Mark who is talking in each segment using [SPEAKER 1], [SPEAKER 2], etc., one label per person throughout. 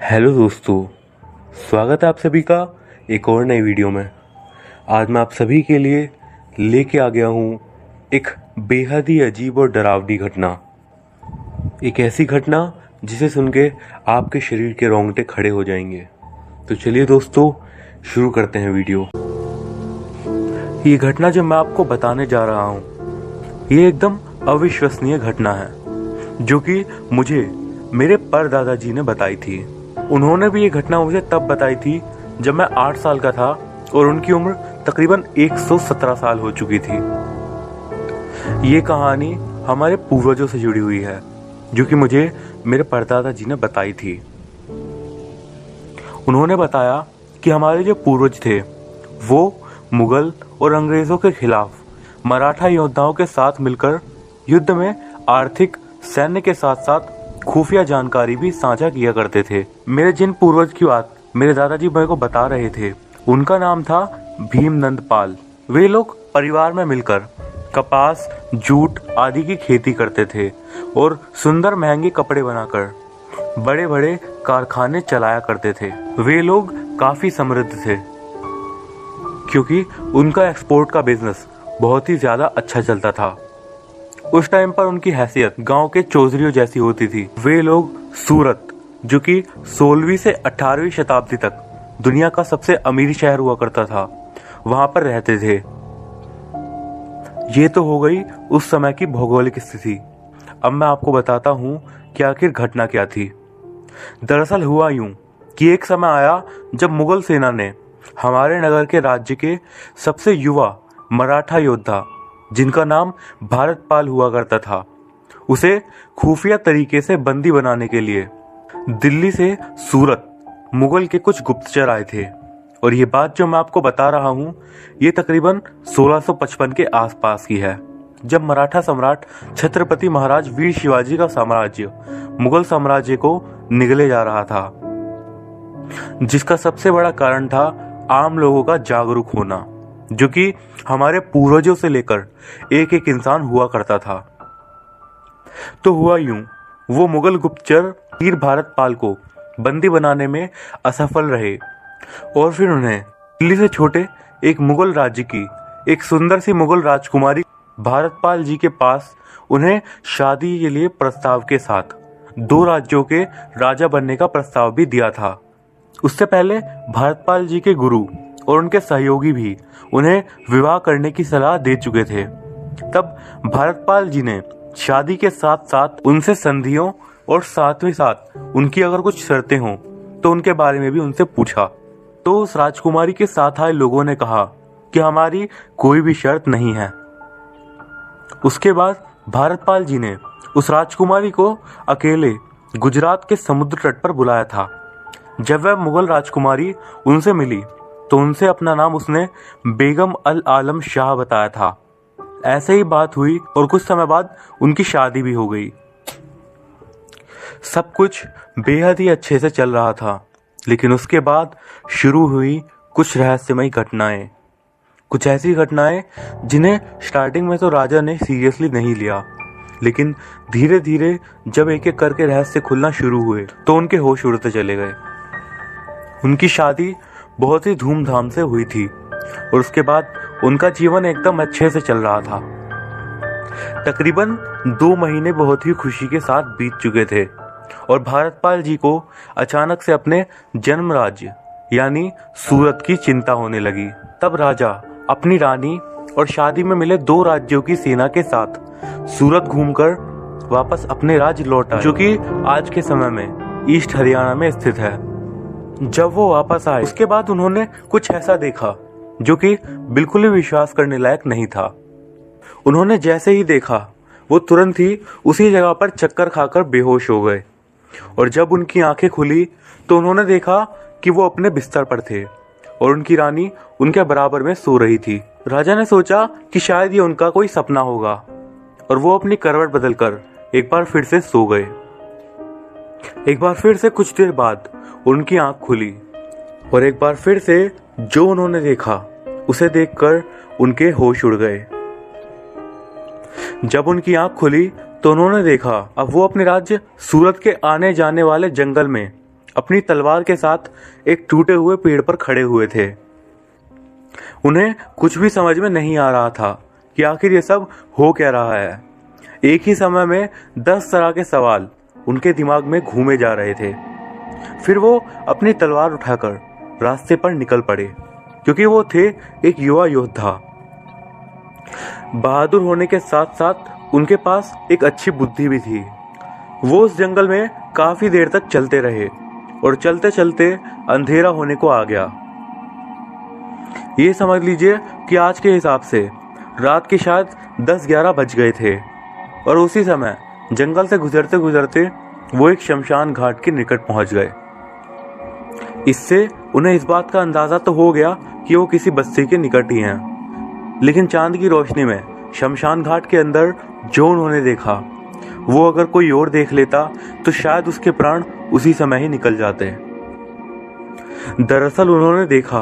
[SPEAKER 1] Hello दोस्तों, स्वागत है आप सभी का एक और नई वीडियो में। आज मैं आप सभी के लिए लेके आ गया हूँ एक बेहद ही अजीब और डरावनी घटना। एक ऐसी घटना जिसे सुन के आपके शरीर के रोंगटे खड़े हो जाएंगे। तो चलिए दोस्तों, शुरू करते हैं वीडियो। ये घटना जो मैं आपको बताने जा रहा हूँ, ये एकदम अविश्वसनीय घटना है जो कि मुझे मेरे परदादाजी ने बताई थी। उन्होंने भी ये घटना मुझे तब बताई थी जब मैं 8 साल का था और उनकी उम्र तकरीबन 117 साल हो चुकी थी। ये कहानी हमारे पूर्वजों से जुड़ी हुई है जो कि मुझे मेरे परदादाजी ने बताई थी। उन्होंने बताया कि हमारे जो पूर्वज थे वो मुगल और अंग्रेजों के खिलाफ मराठा योद्धाओं के साथ मिलकर युद्ध में आर्थिक, सैन्य के साथ साथ खुफिया जानकारी भी साझा किया करते थे। मेरे जिन पूर्वज की बात मेरे दादाजी मेरे को बता रहे थे, उनका नाम था भीमनंद पाल। वे लोग परिवार में मिलकर कपास, जूट आदि की खेती करते थे और सुंदर महंगे कपड़े बनाकर बड़े बड़े कारखाने चलाया करते थे। वे लोग काफी समृद्ध थे क्योंकि उनका एक्सपोर्ट का बिजनेस बहुत ही ज्यादा अच्छा चलता था। उस टाइम पर उनकी हैसियत गांव के चौधरियों जैसी होती थी। वे लोग सूरत, जो कि 16वीं से 18वीं शताब्दी तक दुनिया का सबसे अमीर शहर हुआ करता था, वहां पर रहते थे। ये तो हो गई उस समय की भौगोलिक स्थिति। अब मैं आपको बताता हूँ कि आखिर घटना क्या थी। दरअसल हुआ यूं कि एक समय आया जब मुगल सेना ने हमारे नगर के राज्य के सबसे युवा मराठा योद्धा, जिनका नाम भारतपाल हुआ करता था, उसे खुफिया तरीके से बंदी बनाने के लिए दिल्ली से सूरत मुगल के कुछ गुप्तचर आए थे। और ये बात जो मैं आपको बता रहा हूँ, ये तकरीबन 1655 के आसपास की है, जब मराठा सम्राट छत्रपति महाराज वीर शिवाजी का साम्राज्य मुगल साम्राज्य को निगले जा रहा था, जिसका सबसे बड़ा कारण था आम लोगों का जागरूक होना, जो कि हमारे पूर्वजों से लेकर एक एक इंसान हुआ करता था। तो हुआ यूं, वो मुगल गुप्तचर वीर भारतपाल को बंदी बनाने में असफल रहे और फिर उन्हें दिल्ली से छोटे एक मुगल राज्य की एक सुंदर सी मुगल राजकुमारी भारतपाल जी के पास उन्हें शादी के लिए प्रस्ताव के साथ 2 राज्यों के राजा बनने का प्रस्ताव भी दिया था। उससे पहले भारतपाल जी के गुरु और उनके सहयोगी भी उन्हें विवाह करने की सलाह दे चुके थे। तब भारतपाल जी ने शादी के साथ साथ उनसे संधियों और साथ ही साथ उनकी अगर कुछ शर्तें हों तो उनके बारे में भी उनसे पूछा। तो उस राजकुमारी के साथ आए लोगों ने कहा कि हमारी कोई भी शर्त नहीं है। उसके बाद भारतपाल जी ने उस राजकुमारी को अकेले गुजरात के समुद्र तट पर बुलाया था। जब वह मुगल राजकुमारी उनसे मिली तो उनसे अपना नाम उसने बेगम अल आलम शाह बताया था। ऐसे ही बात हुई और कुछ समय बाद उनकी शादी भी हो गई। सब कुछ बेहद ही अच्छे से चल रहा था, लेकिन उसके बाद शुरू हुई कुछ रहस्यमयी घटनाएं। कुछ ऐसी घटनाएं जिन्हें स्टार्टिंग में तो राजा ने सीरियसली नहीं लिया, लेकिन धीरे धीरे जब एक एक करके रहस्य खुलना शुरू हुए तो उनके होश उड़ते चले गए। उनकी शादी बहुत ही धूमधाम से हुई थी और उसके बाद उनका जीवन एकदम अच्छे से चल रहा था। तकरीबन 2 महीने बहुत ही खुशी के साथ बीत चुके थे और भारतपाल जी को अचानक से अपने जन्म राज्य यानी सूरत की चिंता होने लगी। तब राजा अपनी रानी और शादी में मिले 2 राज्यों की सेना के साथ सूरत घूमकर वापस अपने राज्य लौट आए, जो कि आज के समय में ईस्ट हरियाणा में स्थित है। जब वो वापस आए उसके बाद उन्होंने कुछ ऐसा देखा जो कि बिल्कुल ही विश्वास करने लायक नहीं था। उन्होंने जैसे ही देखा वो तुरंत ही उसी जगह पर चक्कर खाकर बेहोश हो गए और जब उनकी आंखें खुली तो उन्होंने देखा कि वो अपने बिस्तर पर थे और उनकी रानी उनके बराबर में सो रही थी। राजा ने सोचा कि शायद ये उनका कोई सपना होगा और वो अपनी करवट बदलकर एक बार फिर से सो गए। एक बार फिर से कुछ देर बाद उनकी आंख खुली और एक बार फिर से जो उन्होंने देखा उसे देखकर उनके होश उड़ गए। जब उनकी आंख खुली तो उन्होंने देखा अब वो अपने राज्य सूरत के आने जाने वाले जंगल में अपनी तलवार के साथ एक टूटे हुए पेड़ पर खड़े हुए थे। उन्हें कुछ भी समझ में नहीं आ रहा था कि आखिर ये सब हो क्या रहा है। एक ही समय में 10 तरह के सवाल उनके दिमाग में घूमे जा रहे थे। फिर वो अपनी तलवार उठाकर रास्ते पर निकल पड़े, क्योंकि वो थे एक युवा योद्धा। बहादुर होने के साथ साथ उनके पास एक अच्छी बुद्धि भी थी। वो उस जंगल में काफी देर तक चलते रहे और चलते चलते अंधेरा होने को आ गया। ये समझ लीजिए कि आज के हिसाब से रात के शायद 10-11 बज गए थे और उसी समय जंगल से गुजरते गुजरते वो एक शमशान घाट के निकट पहुंच गए। इससे उन्हें इस बात का अंदाजा तो हो गया कि वो किसी बस्ती के निकट ही हैं, लेकिन चांद की रोशनी में शमशान घाट के अंदर जो उन्होंने देखा, वो अगर कोई और देख लेता तो शायद उसके प्राण उसी समय ही निकल जाते। दरअसल उन्होंने देखा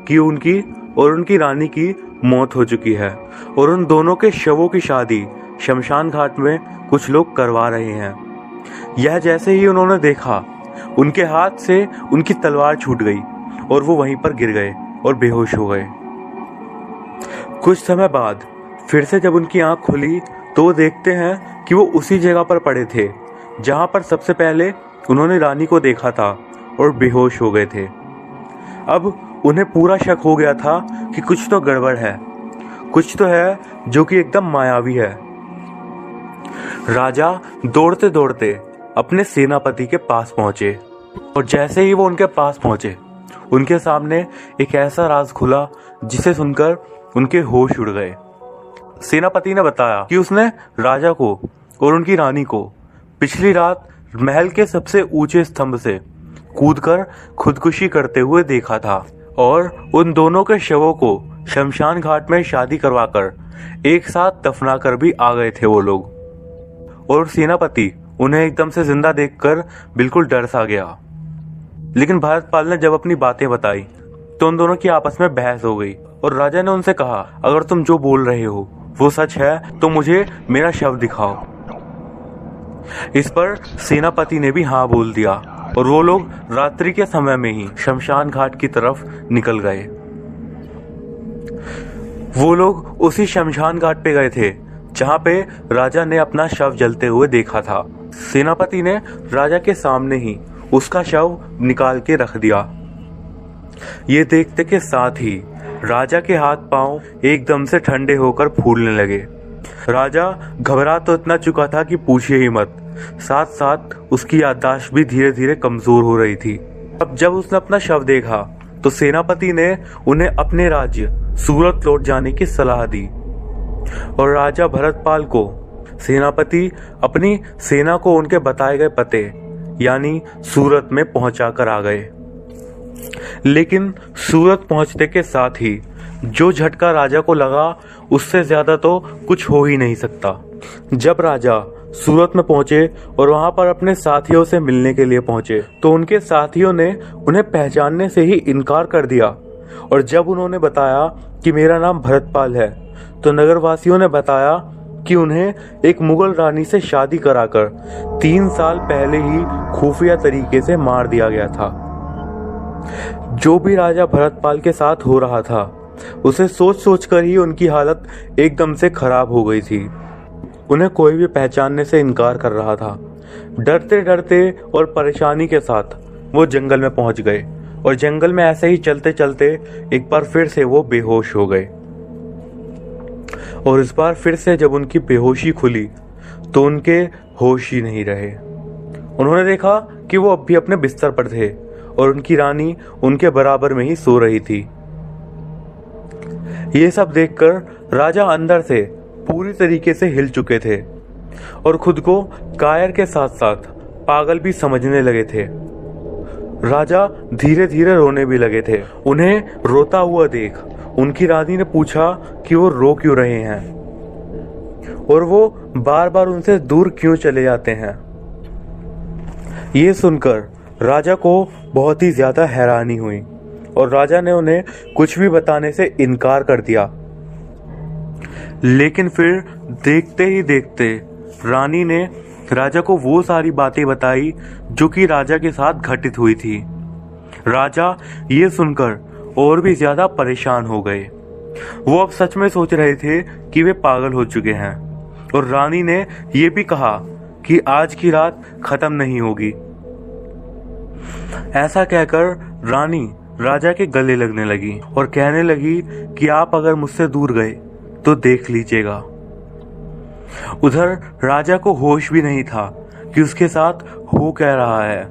[SPEAKER 1] कि उनकी और उनकी रानी की मौत हो चुकी है और उन दोनों के शवों की शादी शमशान घाट में कुछ लोग करवा रहे हैं। यह जैसे ही उन्होंने देखा, उनके हाथ से उनकी तलवार छूट गई और वो वहीं पर गिर गए और बेहोश हो गए। कुछ समय बाद फिर से जब उनकी आंख खुली तो वो देखते हैं कि वो उसी जगह पर पड़े थे जहां पर सबसे पहले उन्होंने रानी को देखा था और बेहोश हो गए थे। अब उन्हें पूरा शक हो गया था कि कुछ तो गड़बड़ है, कुछ तो है जो कि एकदम मायावी है। राजा दौड़ते दौड़ते अपने सेनापति के पास पहुंचे और जैसे ही वो उनके पास पहुंचे, उनके सामने एक ऐसा राज खुला जिसे सुनकर उनके होश उड़ गए। सेनापति ने बताया कि उसने राजा को और उनकी रानी को पिछली रात महल के सबसे ऊंचे स्तंभ से कूदकर खुदकुशी करते हुए देखा था और उन दोनों के शवों को शमशान घाट में शादी करवाकर एक साथ दफनाकर भी आ गए थे वो लोग। और सेनापति उन्हें एकदम से जिंदा देखकर बिल्कुल डर सा गया। लेकिन भरतपाल ने जब अपनी बातें बताई तो उन दोनों की आपस में बहस हो गई और राजा ने उनसे कहा, अगर तुम जो बोल रहे हो वो सच है तो मुझे मेरा शव दिखाओ। इस पर सेनापति ने भी हाँ बोल दिया और वो लोग रात्रि के समय में ही शमशान घाट की तरफ निकल गए। वो लोग उसी शमशान घाट पे गए थे जहां पे राजा ने अपना शव जलते हुए देखा था। सेनापति ने राजा के सामने ही उसका शव निकाल के रख दिया। ये देखते के साथ ही राजा के हाथ पांव एकदम से ठंडे होकर फूलने लगे। राजा घबरा तो इतना चुका था कि पूछिए ही मत, साथ साथ उसकी याददाश्त भी धीरे धीरे कमजोर हो रही थी। अब जब उसने अपना शव देखा तो सेनापति ने उन्हें अपने राज्य सूरत लौट जाने की सलाह दी और राजा भरतपाल को सेनापति अपनी सेना को उनके बताए गए पते यानी सूरत में पहुंचा कर आ गए। लेकिन सूरत पहुंचने के साथ ही जो झटका राजा को लगा उससे ज्यादा तो कुछ हो ही नहीं सकता। जब राजा सूरत में पहुंचे और वहां पर अपने साथियों से मिलने के लिए पहुंचे तो उनके साथियों ने उन्हें पहचानने से ही इनकार कर दिया और जब उन्होंने बताया कि मेरा नाम भरतपाल है तो नगरवासियों ने बताया कि उन्हें एक मुगल रानी से शादी कराकर 3 साल पहले ही खुफिया तरीके से मार दिया गया था। जो भी राजा भरतपाल के साथ हो रहा था उसे सोच सोच कर ही उनकी हालत एकदम से खराब हो गई थी। उन्हें कोई भी पहचानने से इनकार कर रहा था। डरते डरते और परेशानी के साथ वो जंगल में पहुंच गए और जंगल में ऐसे ही चलते चलते एक बार फिर से वो बेहोश हो गए। और इस बार फिर से जब उनकी बेहोशी खुली तो उनके होश ही नहीं रहे। उन्होंने देखा कि वो अब भी अपने बिस्तर पर थे और उनकी रानी उनके बराबर में ही सो रही थी। ये सब देखकर राजा अंदर से पूरी तरीके से हिल चुके थे और खुद को कायर के साथ साथ पागल भी समझने लगे थे। राजा धीरे धीरे रोने भी लगे थे। उन्हें रोता हुआ देख उनकी रानी ने पूछा कि वो रो क्यों रहे हैं और वो बार बार उनसे दूर क्यों चले जाते हैं। ये सुनकर राजा को बहुत ही ज्यादा हैरानी हुई और राजा ने उन्हें कुछ भी बताने से इनकार कर दिया। लेकिन फिर देखते ही देखते रानी ने राजा को वो सारी बातें बताई जो कि राजा के साथ घटित हुई थी। राजा ये सुनकर और भी ज्यादा परेशान हो गए। वो अब सच में सोच रहे थे कि वे पागल हो चुके हैं और रानी ने ये भी कहा कि आज की रात खत्म नहीं होगी। ऐसा कहकर रानी राजा के गले लगने लगी और कहने लगी कि आप अगर मुझसे दूर गए तो देख लीजिएगा। उधर राजा को होश भी नहीं था कि उसके साथ हो क्या रहा है।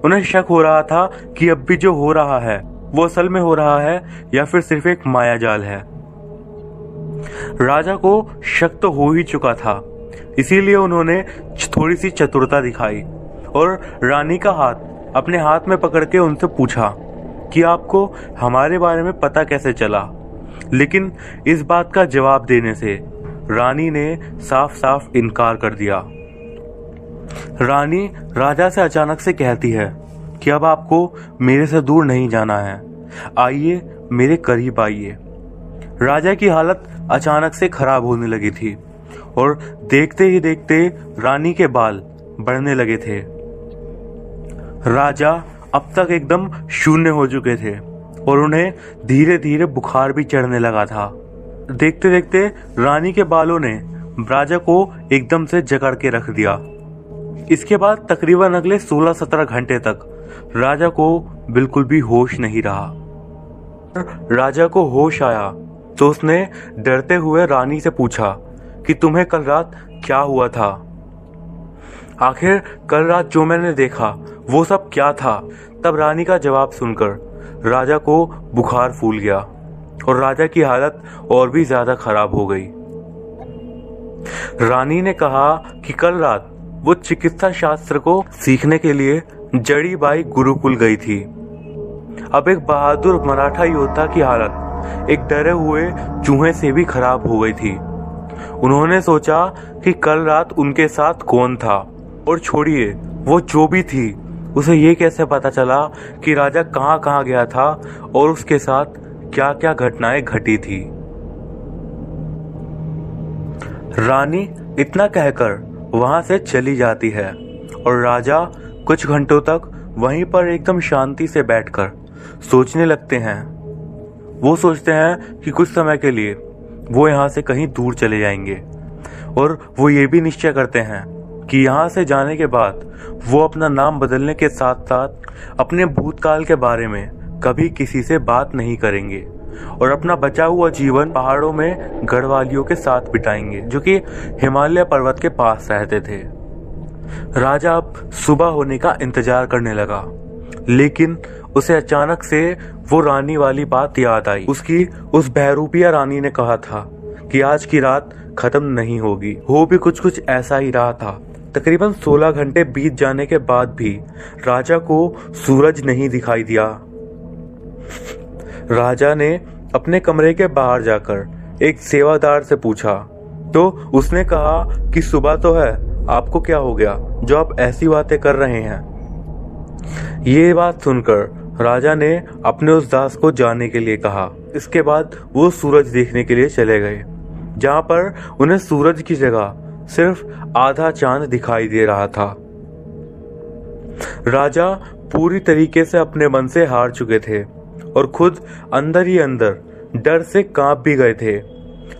[SPEAKER 1] उन्हें शक हो रहा था कि अब भी जो हो रहा है वो असल में हो रहा है या फिर सिर्फ एक मायाजाल है। राजा को शक तो हो ही चुका था, इसीलिए उन्होंने थोड़ी सी चतुरता दिखाई और रानी का हाथ अपने हाथ में पकड़ के उनसे पूछा कि आपको हमारे बारे में पता कैसे चला। लेकिन इस बात का जवाब देने से रानी ने साफ साफ इनकार कर दिया। रानी राजा से अचानक से कहती है कि अब आपको मेरे से दूर नहीं जाना है, आइए मेरे करीब आइए। राजा की हालत अचानक से खराब होने लगी थी और देखते ही देखते रानी के बाल बढ़ने लगे थे। राजा अब तक एकदम शून्य हो चुके थे और उन्हें धीरे धीरे बुखार भी चढ़ने लगा था। देखते देखते रानी के बालों ने राजा को एकदम से जकड़ के रख दिया। इसके बाद तकरीबन अगले 16-17 घंटे तक राजा को बिल्कुल भी होश नहीं रहा। राजा को होश आया तो उसने डरते हुए रानी से पूछा कि तुम्हें कल रात क्या हुआ था? आखिर कल रात जो मैंने देखा वो सब क्या था? तब रानी का जवाब सुनकर राजा को बुखार फूल गया और राजा की हालत और भी ज्यादा खराब हो गई। रानी ने कहा कि कल रात वो चिकित्सा शास्त्र को सीखने के लिए जड़ीबाई गुरुकुल गई थी। अब एक बहादुर मराठा योद्धा की हालत एक डरे हुए चूहे से भी खराब हो गई थी। उन्होंने सोचा कि कल रात उनके साथ कौन था, और छोड़िए वो जो भी थी उसे ये कैसे पता चला कि राजा कहाँ कहाँ गया था और उसके साथ क्या क्या घटनाएं घटी थी। रानी इतना कहकर वहां से चली जाती है और राजा कुछ घंटों तक वहीं पर एकदम शांति से बैठकर सोचने लगते हैं। वो सोचते हैं कि कुछ समय के लिए वो यहाँ से कहीं दूर चले जाएंगे और वो ये भी निश्चय करते हैं कि यहाँ से जाने के बाद वो अपना नाम बदलने के साथ साथ अपने भूतकाल के बारे में कभी किसी से बात नहीं करेंगे और अपना बचा हुआ जीवन पहाड़ों में गढ़वालियों के साथ बिताएंगे जो कि हिमालय पर्वत के पास रहते थे। राजा अब सुबह होने का इंतजार करने लगा, लेकिन उसे अचानक से वो रानी वाली बात याद आई। उसकी उस बहरूपिया रानी ने कहा था कि आज की रात खत्म नहीं होगी। हो भी कुछ ऐसा ही रहा था। तकरीबन 16 घंटे बीत जाने के बाद भी राजा को सूरज नहीं दिखाई दिया। राजा ने अपने कमरे के बाहर जाकर एक सेवादार से पूछा तो उसने कहा कि सुबह तो है, आपको क्या हो गया जो आप ऐसी बातें कर रहे हैं। ये बात सुनकर राजा ने अपने उस दास को जाने के लिए कहा। इसके बाद वो सूरज देखने के लिए चले गए, जहां पर उन्हें सूरज की जगह सिर्फ आधा चांद दिखाई दे रहा था। राजा पूरी तरीके से अपने मन से हार चुके थे और खुद अंदर ही अंदर डर से कांप भी गए थे।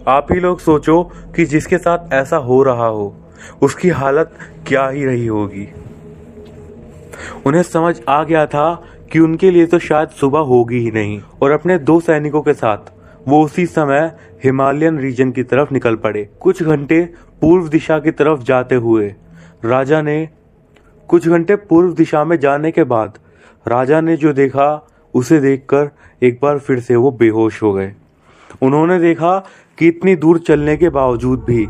[SPEAKER 1] आप ही लोग सोचो कि जिसके साथ ऐसा हो रहा हो उसकी हालत क्या ही रही होगी। उन्हें समझ आ गया था कि उनके लिए तो शायद सुबह होगी ही नहीं और अपने 2 सैनिकों के साथ वो उसी समय हिमालयन रीजन की तरफ निकल पड़े। कुछ घंटे पूर्व दिशा की तरफ जाते हुए राजा ने कुछ घंटे पूर्व दिशा में जाने के बाद राजा ने जो देखा उसे देखकर एक बार फिर से वो बेहोश हो गए। उन्होंने देखा कि इतनी दूर चलने के बावजूद भी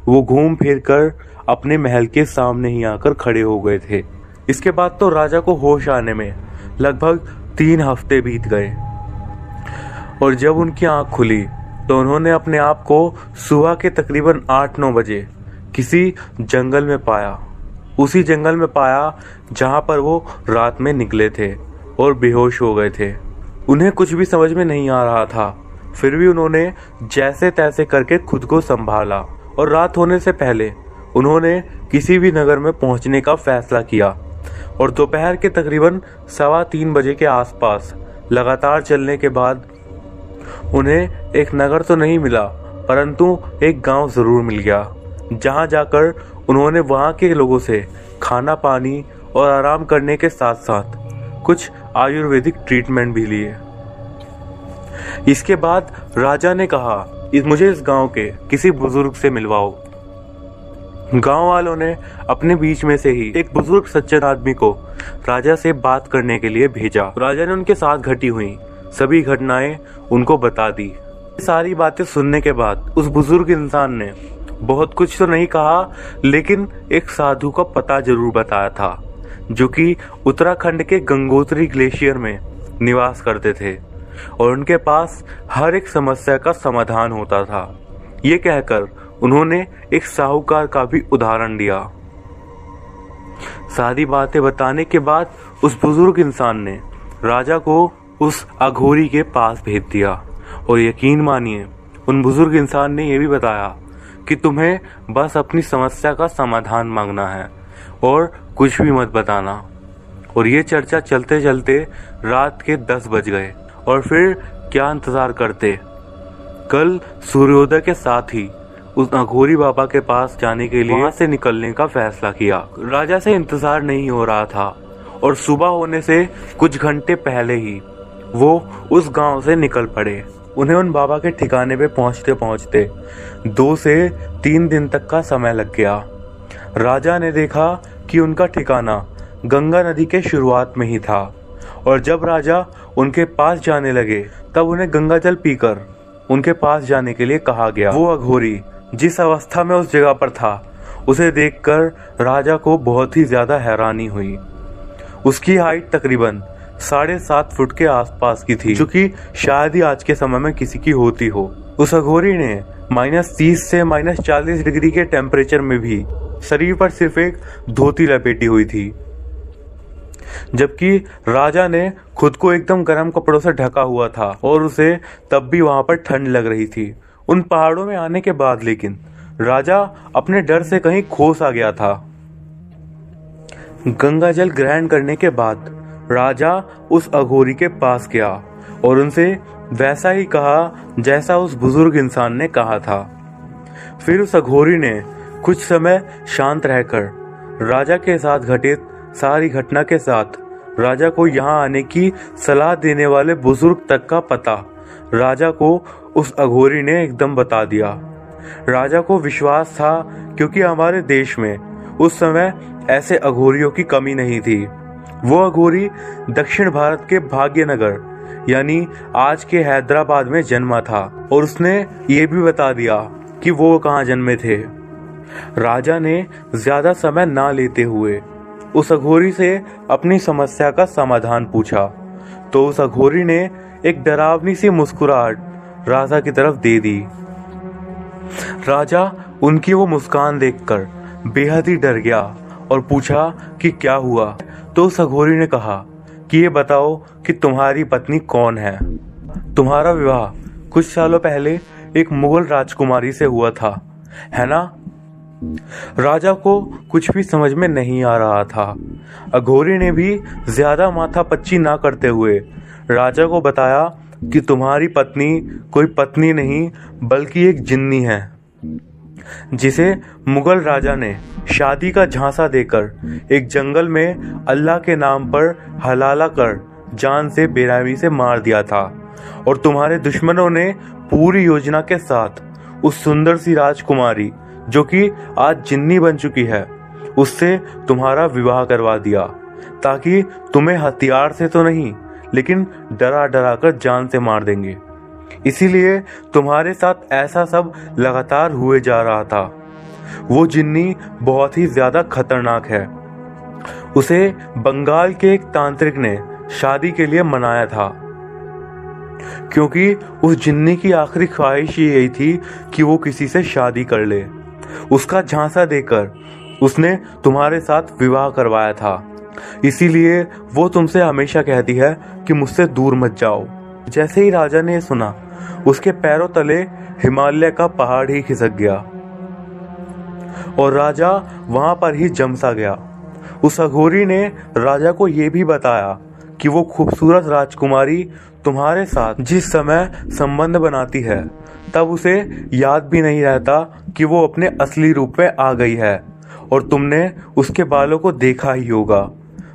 [SPEAKER 1] वो घूम फिर कर अपने महल के सामने ही आकर खड़े हो गए थे। इसके बाद तो राजा को होश आने में लगभग 3 हफ्ते बीत गए और जब उनकी आंख खुली तो उन्होंने अपने आप को सुबह के तकरीबन 8-9 बजे किसी जंगल में पाया। उसी जंगल में पाया जहां पर वो रात में निकले थे और बेहोश हो गए थे। उन्हें कुछ भी समझ में नहीं आ रहा था, फिर भी उन्होंने जैसे तैसे करके खुद को संभाला और रात होने से पहले उन्होंने किसी भी नगर में पहुंचने का फैसला किया और दोपहर के तकरीबन 3:15 बजे के आसपास लगातार चलने के बाद उन्हें एक नगर तो नहीं मिला, परंतु एक गांव ज़रूर मिल गया, जहां जाकर उन्होंने वहां के लोगों से खाना पानी और आराम करने के साथ साथ कुछ आयुर्वेदिक ट्रीटमेंट भी लिए। इसके बाद राजा ने कहा, मुझे इस गांव के किसी बुजुर्ग से मिलवाओ। गांव वालों ने अपने बीच में से ही एक बुजुर्ग सज्जन आदमी को राजा से बात करने के लिए भेजा। राजा ने उनके साथ घटी हुई सभी घटनाएं उनको बता दी। सारी बातें सुनने के बाद उस बुजुर्ग इंसान ने बहुत कुछ तो नहीं कहा, लेकिन एक साधु का पता जरूर बताया था, जो कि उत्तराखंड के गंगोत्री ग्लेशियर में निवास करते थे और उनके पास हर एक समस्या का समाधान होता था। ये कहकर उन्होंने एक साहूकार का भी उदाहरण दिया। सारी बातें बताने के बाद उस बुजुर्ग इंसान ने राजा को उस अघोरी के पास भेज दिया और यकीन मानिए उन बुजुर्ग इंसान ने यह भी बताया कि तुम्हें बस अपनी समस्या का समाधान मांगना है और कुछ भी मत बताना। और ये चर्चा चलते चलते रात के 10 बज गए और फिर क्या इंतजार करते, कल सूर्योदय के साथ ही उस अघोरी बाबा के पास जाने के लिए वहां से निकलने का फैसला किया। राजा से इंतजार नहीं हो रहा था और सुबह होने से कुछ घंटे पहले ही वो उस गांव से निकल पड़े। उन्हें उन बाबा के ठिकाने पे पहुंचते पहुंचते 2 से 3 दिन तक का समय लग गया। राजा ने देखा कि उनका ठिकाना गंगा नदी के शुरुआत में ही था और जब राजा उनके पास जाने लगे तब उन्हें गंगा जल पीकर उनके पास जाने के लिए कहा गया। वो अघोरी जिस अवस्था में उस जगह पर था, उसे देखकर राजा को बहुत ही ज्यादा हैरानी हुई। उसकी हाइट तकरीबन 7.5 फुट के आसपास की थी, जो कि शायद ही आज के समय में किसी की होती हो। उस अघोरी ने -30 से -40 डिग्री के टेम्परेचर में भी शरीर पर सिर्फ एक धोती लपेटी हुई थी, जबकि राजा ने खुद को एकदम गर्म कपड़ों से ढका हुआ था और उसे तब भी वहां पर ठंड लग रही थी। उन पहाड़ों में आने के बाद लेकिन राजा अपने डर से कहीं खो सा गया था। गंगा जल ग्रहण करने के बाद राजा उस अघोरी के पास गया और उनसे वैसा ही कहा जैसा उस बुजुर्ग इंसान ने कहा था। फिर उस अघोरी ने कुछ समय शांत रहकर राजा के साथ घटित सारी घटना के साथ राजा को यहाँ आने की सलाह देने वाले बुजुर्ग तक का पता राजा को उस अघोरी ने एकदम बता दिया। राजा को विश्वास था क्योंकि हमारे देश में उस समय ऐसे अघोरियों की कमी नहीं थी। वो अघोरी दक्षिण भारत के भाग्यनगर यानी आज के हैदराबाद में जन्मा था और उसने ये भी बता दिया कि वो कहाँ जन्मे थे। राजा ने ज्यादा समय ना लेते हुए उस अघोरी से अपनी समस्या का समाधान पूछा तो उस अघोरी ने एक डरावनी सी मुस्कुराहट राजा की तरफ दे दी। राजा उनकी वो मुस्कान देखकर बेहद ही डर गया और पूछा कि क्या हुआ। तो उस अघोरी ने कहा कि ये बताओ कि तुम्हारी पत्नी कौन है। तुम्हारा विवाह कुछ सालों पहले एक मुगल राजकुमारी से हुआ था, है ना? राजा को कुछ भी समझ में नहीं आ रहा था। अघोरी ने भी ज्यादा माथापच्ची ना करते हुए राजा को बताया कि तुम्हारी पत्नी कोई पत्नी नहीं बल्कि एक जिन्नी है, जिसे मुगल राजा ने शादी का झांसा देकर एक जंगल में अल्लाह के नाम पर हलाला कर जान से बेरहमी से मार दिया था। और तुम्हारे दुश्मनों ने पूरी योजना के साथ उस सुंदर सी राजकुमारी, जो कि आज जिन्नी बन चुकी है, उससे तुम्हारा विवाह करवा दिया ताकि तुम्हें हथियार से तो नहीं लेकिन डरा डरा कर जान से मार देंगे। इसीलिए तुम्हारे साथ ऐसा सब लगातार हुए जा रहा था। वो जिन्नी बहुत ही ज्यादा खतरनाक है। उसे बंगाल के एक तांत्रिक ने शादी के लिए मनाया था, क्योंकि उस जिन्नी की आखिरी ख्वाहिश यही थी कि वो किसी से शादी कर ले। उसका झांसा देकर उसने तुम्हारे साथ विवाह करवाया था। इसीलिए वो तुमसे हमेशा कहती है कि मुझसे दूर मत जाओ। जैसे ही राजा ने सुना, उसके पैरों तले हिमालय का पहाड़ ही खिसक गया। और राजा वहां पर ही जम सा गया। उस अघोरी ने राजा को ये भी बताया कि वो खूबसूरत राजकुमारी तुम्हारे साथ जिस समय संबंध बनाती है तब उसे याद भी नहीं रहता कि वो अपने असली रूप में आ गई है और तुमने उसके बालों को देखा ही होगा।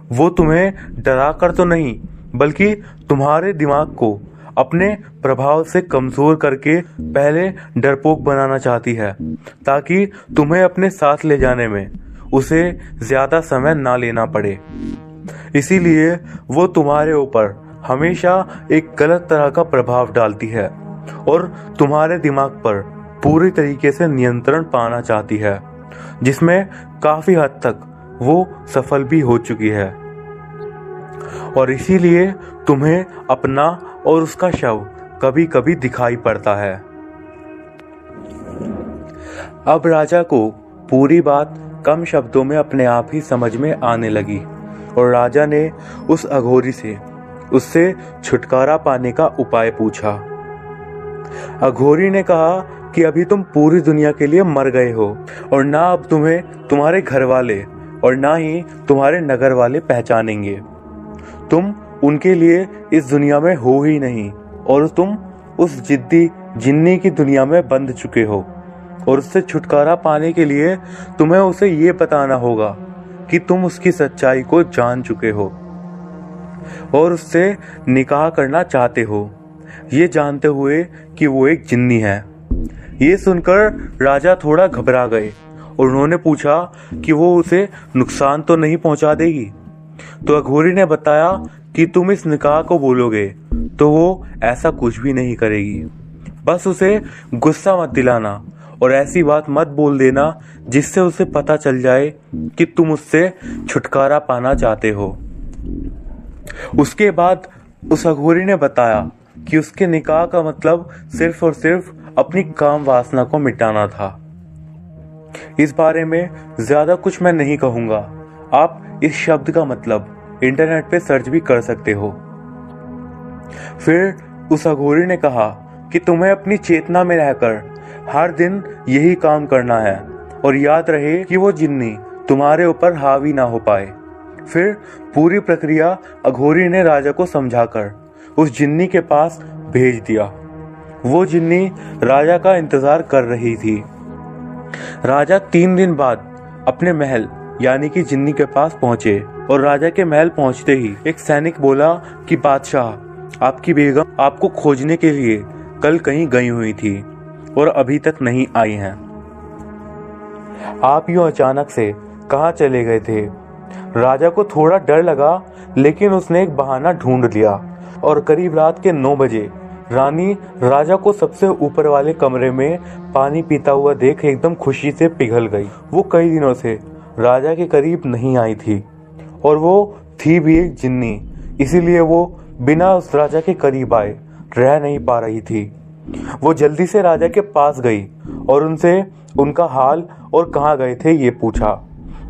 [SPEAKER 1] वो तुम्हें डरा कर तो नहीं बल्कि तुम्हारे दिमाग को अपने प्रभाव से कमजोर करके पहले डरपोक बनाना चाहती है ताकि तुम्हें अपने साथ ले जाने में उसे ज्यादा समय ना लेना पड़े। इसीलिए वो तुम्हारे ऊपर हमेशा एक गलत तरह का प्रभाव डालती है और तुम्हारे दिमाग पर पूरी तरीके से नियंत्रण पाना चाहती है, जिसमें काफी हद तक वो सफल भी हो चुकी है। और इसीलिए तुम्हें अपना और उसका शव कभी कभी दिखाई पड़ता है। अब राजा को पूरी बात कम शब्दों में अपने आप ही समझ में आने लगी और राजा ने उस अघोरी से उससे छुटकारा पाने का उपाय पूछा। अघोरी ने कहा कि अभी तुम पूरी दुनिया के लिए मर गए हो और ना अब तुम्हें तुम्हारे घर वाले और ना ही तुम्हारे नगर वाले पहचानेंगे। तुम उनके लिए इस दुनिया में हो ही नहीं और तुम उस जिद्दी जिन्नी की दुनिया में बंध चुके हो और उससे छुटकारा पाने के लिए तुम्हें उसे ये बताना होगा कि तुम उसकी सच्चाई को जान चुके हो और उससे निकाह करना चाहते हो, ये जानते हुए कि वो एक जिन्नी है। ये सुनकर राजा थोड़ा घबरा गए और उन्होंने पूछा कि वो उसे नुकसान तो नहीं पहुंचा देगी। तो अघोरी ने बताया कि तुम इस निकाह को बोलोगे तो वो ऐसा कुछ भी नहीं करेगी। बस उसे गुस्सा मत दिलाना और ऐसी बात मत बोल देना जिससे उसे पता चल जाए कि तुम उससे छुटकारा पाना चाहते हो। उसके बाद उस अघोरी ने बताया कि उसके निकाह का मतलब सिर्फ और सिर्फ अपनी काम वासना को मिटाना था। इस बारे में ज्यादा कुछ मैं नहीं कहूंगा, आप इस शब्द का मतलब इंटरनेट पे सर्च भी कर सकते हो। फिर उस अघोरी ने कहा कि तुम्हें अपनी चेतना में रहकर हर दिन यही काम करना है और याद रहे कि वो जिन्नी तुम्हारे ऊपर हावी ना हो पाए। फिर पूरी प्रक्रिया अघोरी ने राजा को समझाकर उस जिन्नी के पास भेज दिया। वो जिन्नी राजा का इंतजार कर रही थी। राजा 3 दिन बाद अपने महल यानी कि जिन्नी के पास पहुंचे और राजा के महल पहुंचते ही एक सैनिक बोला कि बादशाह, आपकी बेगम आपको खोजने के लिए कल कहीं गई हुई थी और अभी तक नहीं आई हैं। आप यूं अचानक से कहाँ चले गए थे? राजा को थोड़ा डर लगा, लेकिन उसने एक बहाना ढूंढ लिया और करीब रात के 9 बजे रानी राजा को सबसे ऊपर वाले कमरे में पानी पीता हुआ देख एकदम खुशी से पिघल गई। वो कई दिनों से राजा के करीब नहीं आई थी और वो थी भी एक जिन्नी, इसीलिए वो बिना उस राजा के करीब आए रह नहीं पा रही थी। वो जल्दी से राजा के पास गई और उनसे उनका हाल और कहाँ गए थे ये पूछा।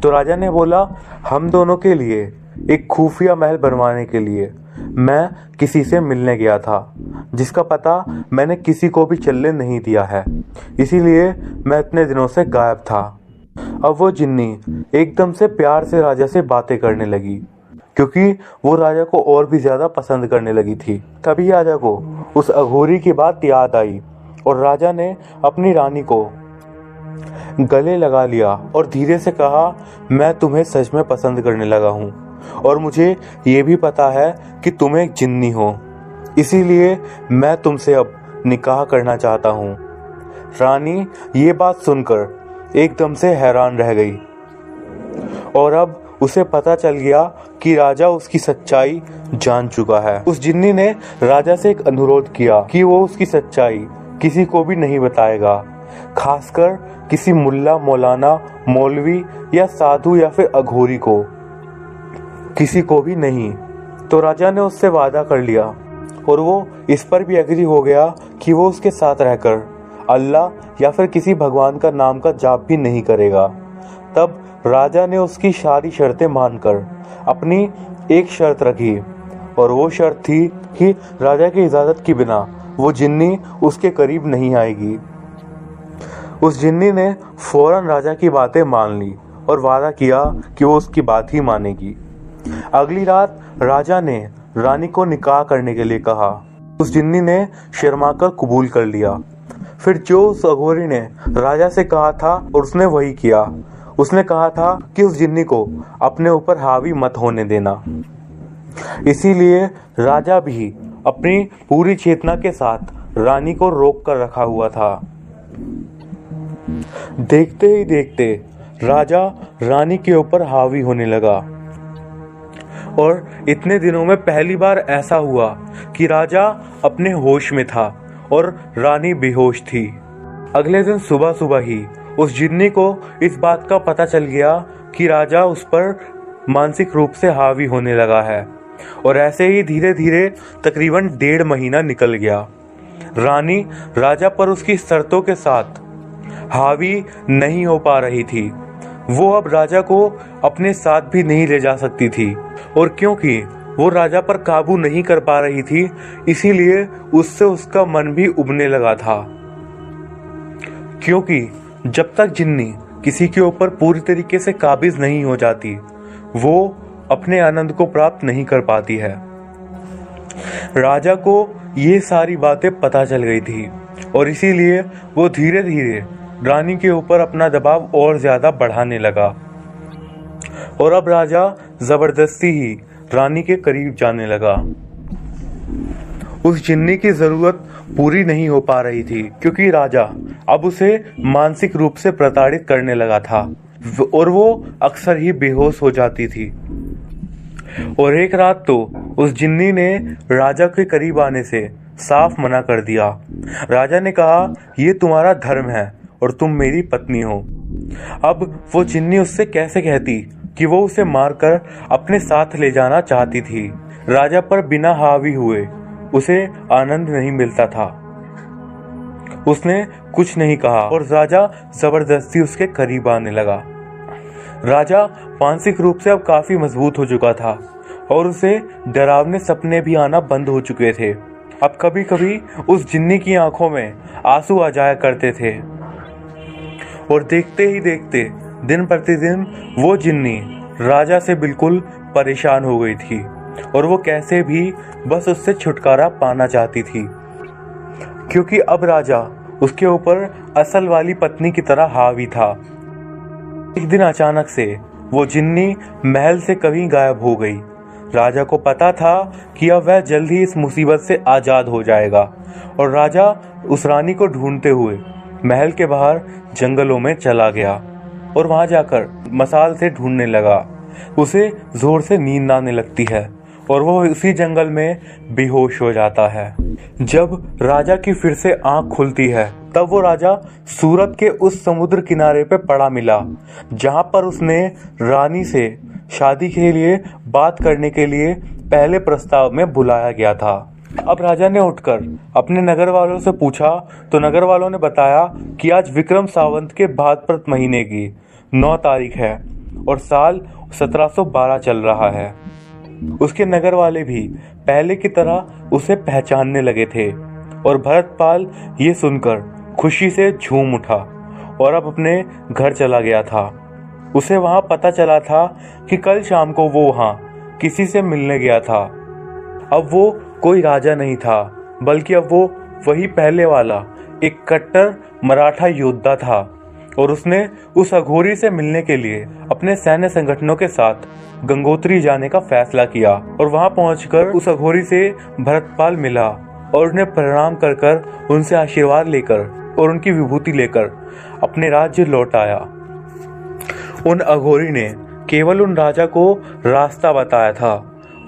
[SPEAKER 1] तो राजा ने बोला, हम दोनों के लिए एक खुफिया महल बनवाने के लिए मैं किसी से मिलने गया था, जिसका पता मैंने किसी को भी चलने नहीं दिया है, इसीलिए मैं इतने दिनों से गायब था। अब वो जिन्नी एकदम से प्यार से राजा से बातें करने लगी, क्योंकि वो राजा को और भी ज्यादा पसंद करने लगी थी। तभी राजा को उस अघोरी की बात याद आई और राजा ने अपनी रानी को गले लगा लिया और धीरे से कहा, मैं तुम्हें सच में पसंद करने लगा हूँ और मुझे ये भी पता है कि तुम एक जिन्नी हो, इसीलिए मैं तुमसे अब निकाह करना चाहता हूँ। रानी ये बात सुनकर एकदम से हैरान रह गई और अब उसे पता चल गया कि राजा उसकी सच्चाई जान चुका है। उस जिन्नी ने राजा से एक अनुरोध किया कि वो उसकी सच्चाई किसी को भी नहीं बताएगा, खासकर किसी मुल्ला, मौलाना, मौलवी या साधु या फिर अघोरी को, किसी को भी नहीं। तो राजा ने उससे वादा कर लिया और वो इस पर भी एग्री हो गया कि वो उसके साथ रहकर अल्लाह या फिर किसी भगवान का नाम का जाप भी नहीं करेगा। तब राजा ने उसकी सारी शर्तें मानकर अपनी एक शर्त रखी और वो शर्त थी कि राजा की इजाजत के बिना वो जिन्नी उसके करीब नहीं आएगी। उस जिन्नी ने फौरन राजा की बातें मान ली और वादा किया कि वो उसकी बात ही मानेगी। अगली रात राजा ने रानी को निकाह करने के लिए कहा। उस जिन्नी ने शर्माकर कबूल कर लिया। फिर जो उस अघोरी ने राजा से कहा था और उसने वही किया। उसने कहा था कि उस जिन्नी को अपने ऊपर हावी मत होने देना। इसीलिए राजा भी अपनी पूरी चेतना के साथ रानी को रोक कर रखा हुआ था। देखते ही देखते राजा रानी के ऊपर हावी होने लगा और इतने दिनों में पहली बार ऐसा हुआ कि राजा अपने होश में था और रानी बेहोश थी। अगले दिन सुबह सुबह ही उस जिन्नी को इस बात का पता चल गया कि राजा उस पर मानसिक रूप से हावी होने लगा है और ऐसे ही धीरे धीरे तकरीबन 1.5 महीना निकल गया। रानी राजा पर उसकी शर्तों के साथ हावी नहीं हो पा रही थी। वो अब राजा को अपने साथ भी नहीं ले जा सकती थी और क्योंकि वो राजा पर काबू नहीं कर पा रही थी, इसीलिए उससे उसका मन भी उबने लगा था। क्योंकि जब तक जिन्नी किसी के ऊपर पूरी तरीके से काबिज नहीं हो जाती, वो अपने आनंद को प्राप्त नहीं कर पाती है। राजा को ये सारी बातें पता चल गई थी और इसीलिए वो धीरे धीरे रानी के ऊपर अपना दबाव और ज्यादा बढ़ाने लगा और अब राजा जबरदस्ती ही रानी के करीब जाने लगा। उस जिन्नी की जरूरत पूरी नहीं हो पा रही थी क्योंकि राजा अब उसे मानसिक रूप से प्रताड़ित करने लगा था और वो अक्सर ही बेहोश हो जाती थी। और एक रात तो उस जिन्नी ने राजा के करीब आने से साफ मना कर दिया। राजा ने कहा, ये तुम्हारा धर्म है और तुम मेरी पत्नी हो। अब वो जिन्नी उससे कैसे कहती कि वो उसे मारकर अपने साथ ले जाना चाहती थी। राजा पर बिना हावी हुए उसे आनंद नहीं मिलता था। उसने कुछ नहीं कहा और राजा जबरदस्ती उसके करीब आने लगा। राजा मानसिक रूप से अब काफी मजबूत हो चुका था और उसे डरावने सपने भी आना बंद हो चुके थे। अब कभी कभी उस जिन्नी की आंखों में आंसू आ जाया करते थे और देखते ही देखते दिन प्रतिदिन वो जिन्नी राजा से बिल्कुल परेशान हो गई थी और वो कैसे भी बस उससे छुटकारा पाना चाहती थी क्योंकि अब राजा उसके ऊपर असल वाली पत्नी की तरह हावी था। एक दिन अचानक से वो जिन्नी महल से कहीं गायब हो गई। राजा को पता था कि अब वह जल्द ही इस मुसीबत से आज़ाद हो जाएगा और राजा उस रानी को ढूंढते हुए महल के बाहर जंगलों में चला गया और वहां जाकर मसाल से ढूंढने लगा। उसे जोर से नींद आने लगती है और वो उसी जंगल में बेहोश हो जाता है। जब राजा की फिर से आंख खुलती है तब वो राजा सूरत के उस समुद्र किनारे पे पड़ा मिला जहां पर उसने रानी से शादी के लिए बात करने के लिए पहले प्रस्ताव में बुलाया गया था। अब राजा ने उठकर अपने नगर वालों से पूछा तो नगर वालों ने बताया कि आज विक्रम संवत के भाद्रपद महीने की 9 तारीख है और साल 1712 चल रहा है। उसके नगर वाले भी पहले की तरह उसे पहचानने लगे थे और भरतपाल ये सुनकर खुशी से झूम उठा और अब अपने घर चला गया था। उसे वहां पता चला था कि कल शाम को वो वहां किसी से मिलने गया था। अब वो कोई राजा नहीं था बल्कि अब वो वही पहले वाला एक कट्टर मराठा योद्धा था और उसने उस अघोरी से मिलने के लिए अपने सैन्य संगठनों के साथ गंगोत्री जाने का फैसला किया और वहां पहुंचकर उस अघोरी से भरतपाल मिला और उन्हें प्रणाम कर कर उनसे आशीर्वाद लेकर और उनकी विभूति लेकर अपने राज्य लौट आया। उन अघोरी ने केवल उन राजा को रास्ता बताया था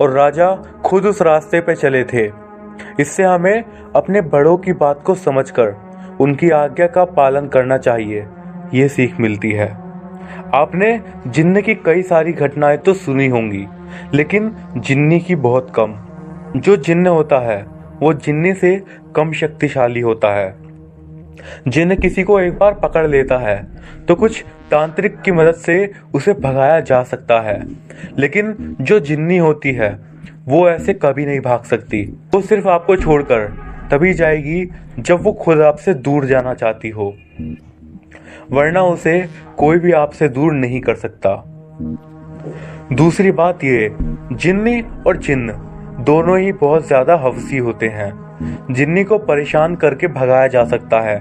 [SPEAKER 1] और राजा खुद उस रास्ते पे चले थे। इससे हमें अपने बड़ों की बात को समझकर उनकी आज्ञा का पालन करना चाहिए, ये सीख मिलती है। आपने जिन्न की कई सारी घटनाएं तो सुनी होंगी लेकिन जिन्नी की बहुत कम। जो जिन्न होता है वो जिन्नी से कम शक्तिशाली होता है। जिन्न किसी को एक बार पकड़ लेता है तो कुछ तांत्रिक की मदद से उसे भगाया जा सकता है, लेकिन जो जिन्नी होती है वो ऐसे कभी नहीं भाग सकती। वो सिर्फ आपको छोड़कर तभी जाएगी जब वो खुद आपसे दूर जाना चाहती हो। वरना उसे कोई भी आपसे दूर नहीं कर सकता। दूसरी बात ये, जिन्नी और जिन्न दोनों ही बहुत ज़्यादा हवसी होते हैं। जिन्नी को परेशान करके भगाया जा सकता है,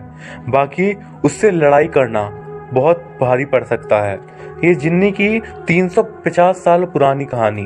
[SPEAKER 1] बाकी उससे लड़ाई करना बहुत भारी पड़ सकता है। ये जिन्नी की 350 साल पुरानी कहानी।